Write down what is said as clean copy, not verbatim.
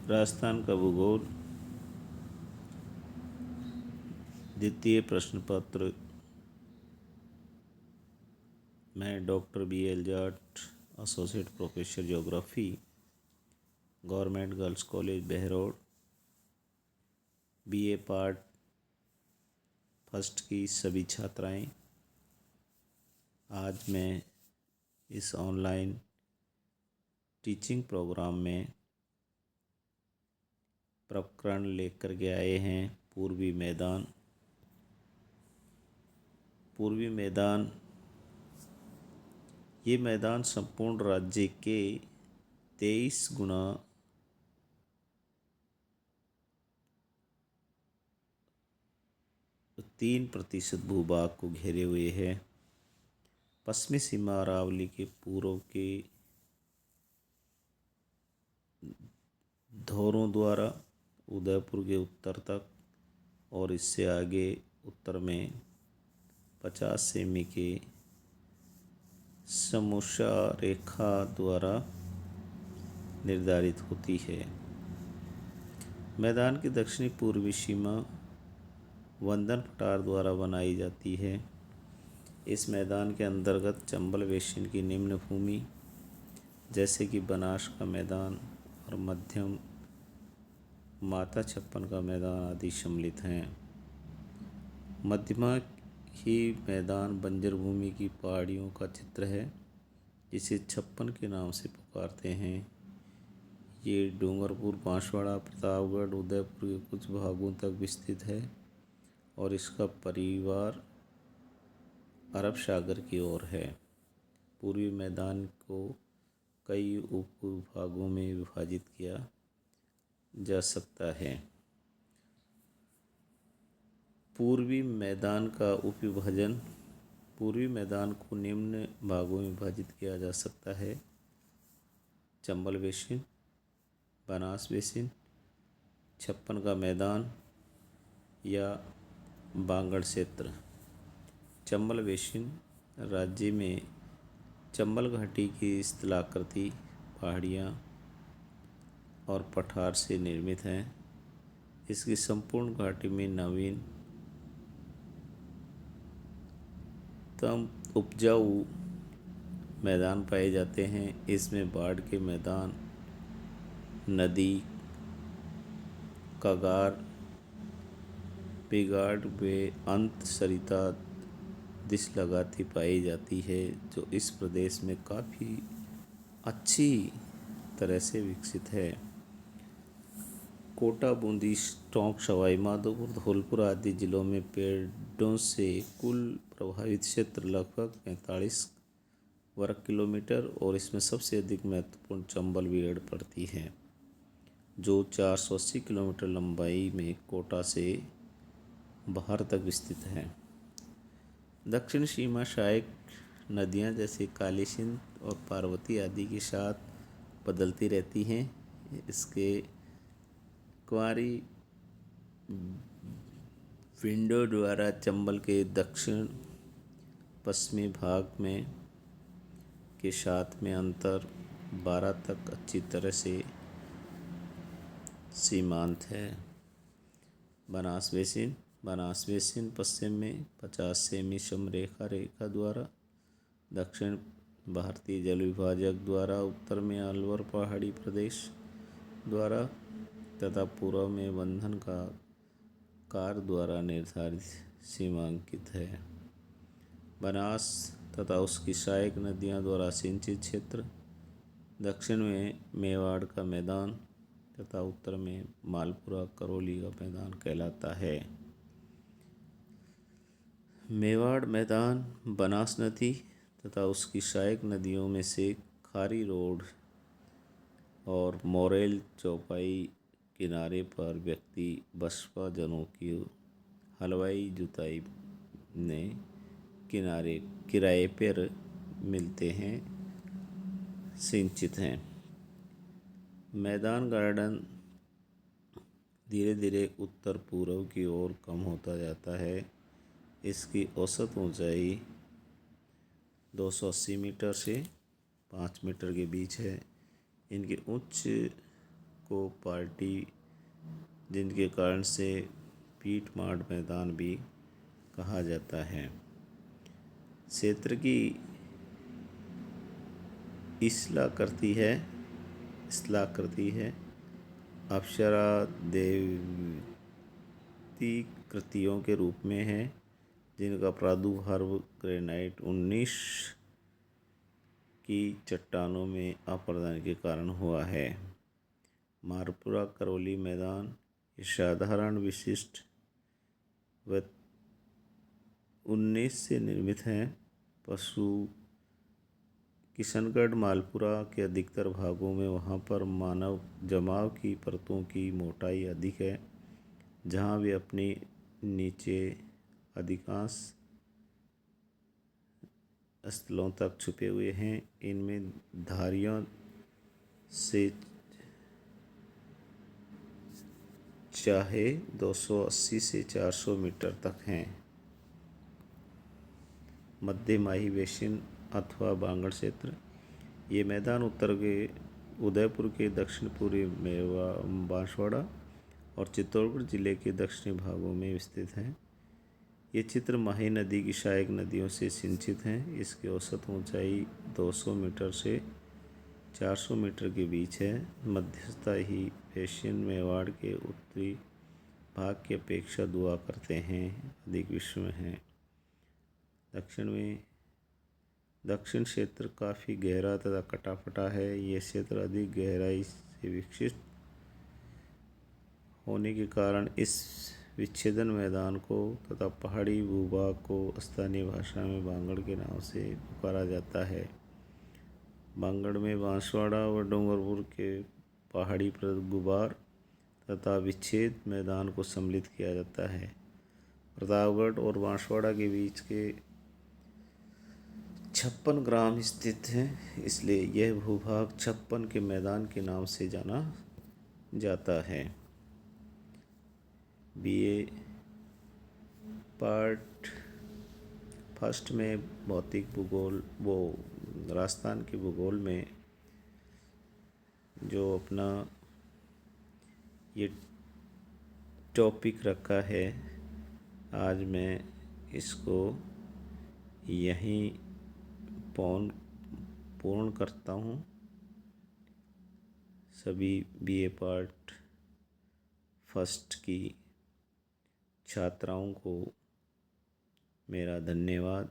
राजस्थान का भूगोल द्वितीय प्रश्न पत्र। मैं doctor B.L. Jat, associate professor geography, government girls college Behror, BA part first की सभी छात्राएं, आज मैं इस ऑनलाइन टीचिंग प्रोग्राम में प्रकरण लेकर के आए हैं पूर्वी मैदान। पूर्वी मैदान ये मैदान संपूर्ण राज्य के 23 गुना 3% भूभाग को घेरे हुए है। पश्चिमी सीमा अरावली के पूर्व के धौरों द्वारा उदयपुर के उत्तर तक और इससे आगे उत्तर में 50 सेमी के समोसा रेखा द्वारा निर्धारित होती है। मैदान की दक्षिणी पूर्वी सीमा वंदन पठार द्वारा बनाई जाती है। इस मैदान के अंतर्गत चंबल बेसिन की निम्न भूमि जैसे कि बनास का मैदान और मध्यम माता छप्पन का मैदान आदि सम्मिलित हैं। मध्यमा ही मैदान बंजर भूमि की पहाड़ियों का चित्र है जिसे छप्पन के नाम से पुकारते हैं। ये डूंगरपुर, बांसवाड़ा, प्रतापगढ़, उदयपुर के कुछ भागों तक विस्तृत है और इसका परिवार अरब सागर की ओर है। पूर्वी मैदान को कई उपभागों में विभाजित किया जा सकता है। पूर्वी मैदान का उपविभाजन पूर्वी मैदान को निम्न भागों में विभाजित किया जा सकता है: चंबल बेसिन, बनास बेसिन, छप्पन का मैदान या बांगड़ क्षेत्र। चंबल बेसिन राज्य में चंबल घाटी की स्थलाकृति पहाड़ियाँ और पठार से निर्मित हैं। इसकी संपूर्ण घाटी में नवीनतम उपजाऊ मैदान पाए जाते हैं। इसमें बाढ़ के मैदान, नदी, कगार, बिगाड़ व अंत सरिता दिश लगाती पाई जाती है, जो इस प्रदेश में काफ़ी अच्छी तरह से विकसित है। कोटा, बूंदी, टोंक, सवाई माधोपुर, धौलपुर आदि जिलों में पेड़ों से कुल प्रभावित क्षेत्र लगभग 45 वर्ग किलोमीटर और इसमें सबसे अधिक महत्वपूर्ण चंबल बीहड़ पड़ती है, जो 480 किलोमीटर लंबाई में कोटा से बाहर तक विस्तृत है। दक्षिण सीमा सहायक नदियाँ जैसे काली सिंध और पार्वती आदि के साथ बदलती रहती हैं। इसके कुंवारी विंडो द्वारा चंबल के दक्षिण पश्चिमी भाग में के साथ में अंतर 12 तक अच्छी तरह से सीमांत है। बनास बेसिन पश्चिम में 50 सेमी समरेखा रेखा द्वारा, दक्षिण भारतीय जल विभाजक द्वारा, उत्तर में अलवर पहाड़ी प्रदेश द्वारा तथा पूर्व में बंधन का कार द्वारा निर्धारित सीमांकित है। बनास तथा उसकी सहायक नदियां द्वारा सिंचित क्षेत्र दक्षिण में मेवाड़ का मैदान तथा उत्तर में मालपुरा करौली का मैदान कहलाता है। मेवाड़ मैदान बनास नदी तथा उसकी सहायक नदियों में से खारी रोड और मोरेल चौपाई किनारे पर व्यक्ति बसपा जनों की हलवाई जुताई ने किराए पर मिलते हैं सिंचित हैं। मैदान गार्डन धीरे धीरे उत्तर पूर्व की ओर कम होता जाता है। इसकी औसत ऊंचाई 280 मीटर से 5 मीटर के बीच है। इनके उच्च को पार्टी, जिनके कारण से पीट मार्ट मैदान भी कहा जाता है। क्षेत्र की इसलाह करती है अप्सरा देवती कृतियों के रूप में है, जिनका प्रादुर्भाव ग्रेनाइट 19 की चट्टानों में अपरदन के कारण हुआ है। मारपुरा करौली मैदान ये साधारण विशिष्ट व 19 से निर्मित हैं। पशु किशनगढ़ मालपुरा के अधिकतर भागों में वहाँ पर मानव जमाव की परतों की मोटाई अधिक है, जहाँ वे अपनी नीचे अधिकांश स्थलों तक छुपे हुए हैं। इनमें धारियों से चाहे 280 से 400 मीटर तक हैं। मध्य माही बेसिन अथवा बांगड़ क्षेत्र ये मैदान उत्तर के उदयपुर के दक्षिण पूर्वी बांसवाड़ा और चित्तौड़गढ़ जिले के दक्षिणी भागों में स्थित हैं। ये क्षेत्र माही नदी की सहायक नदियों से सिंचित हैं। इसकी औसत ऊंचाई 200 मीटर से 400 मीटर के बीच है। मध्यस्थ ही बेसिन मेवाड़ के उत्तरी भाग की अपेक्षा दुआ करते हैं अधिक विश्व में है। दक्षिण क्षेत्र काफ़ी गहरा तथा कटाफटा है। यह क्षेत्र अधिक गहराई से विकसित होने के कारण इस विच्छेदन मैदान को तथा पहाड़ी भूभाग को स्थानीय भाषा में बांगड़ के नाम से पुकारा जाता है। बांगड़ में बांसवाड़ा व डूंगरपुर के पहाड़ी गुबार तथा विच्छेद मैदान को सम्मिलित किया जाता है। प्रतापगढ़ और बांसवाड़ा के बीच के 56 ग्राम स्थित हैं, इसलिए यह भूभाग 56 के मैदान के नाम से जाना जाता है। बीए पार्ट फर्स्ट में भौतिक भूगोल राजस्थान के भूगोल में जो अपना ये टॉपिक रखा है, आज मैं इसको यहीं पूर्ण करता हूँ। सभी बीए पार्ट फर्स्ट की छात्राओं को मेरा धन्यवाद।